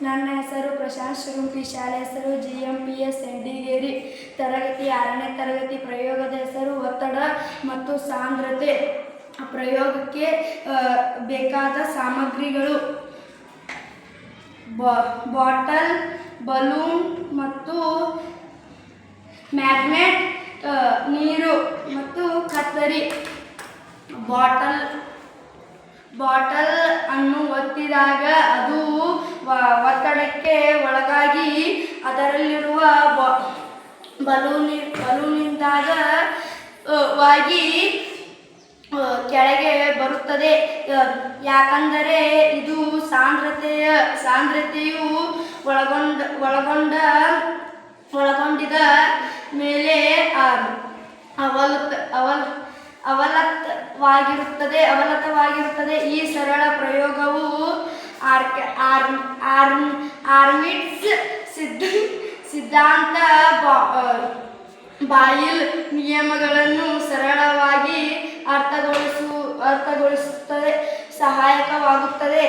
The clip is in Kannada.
ನನ್ನ ಹೆಸರು ಪ್ರಶಾಂತ್ ಶೃಂಗಿ. ಶಾಲೆ ಹೆಸರು GMPS ಎಂಡಿಗೇರಿ. ತರಗತಿ 6ನೇ ತರಗತಿ. ಪ್ರಯೋಗದ ಹೆಸರು ಒತ್ತಡ ಮತ್ತು ಸಾಂದ್ರತೆ. ಪ್ರಯೋಗಕ್ಕೆ ಬೇಕಾದ ಸಾಮಗ್ರಿಗಳು: ಬಾಟಲ್, ಬಲೂನ್ ಮತ್ತು ಮ್ಯಾಗ್ನೆಟ್, ನೀರು ಮತ್ತು ಕತ್ತರಿ. ಬಾಟಲ್ ಅನ್ನು ಒತ್ತಿದಾಗ ಅದು ಒತ್ತಡಕ್ಕೆ ಒಳಗಾಗಿ ಅದರಲ್ಲಿರುವ ಬಲೂನಿಂದಾಗಿ ಕೆಳಗೆ ಬರುತ್ತದೆ. ಯಾಕಂದರೆ ಇದು ಸಾಂದ್ರತೆಯು ಒಳಗೊಂಡಿದ ಮೇಲೆ ಅವಲತವಾಗಿರುತ್ತದೆ. ಈ ಸರಳ ಪ್ರಯೋಗವು ಆರ್ಮ್ಸ್ಟ್ರಾಂಗ್ ಸಿದ್ಧಾಂತ, ಬಾಯಿಲ್ ನಿಯಮಗಳನ್ನು ಸರಳವಾಗಿ ಅರ್ಥಗೊಳಿಸಲು ಸಹಾಯಕವಾಗುತ್ತದೆ.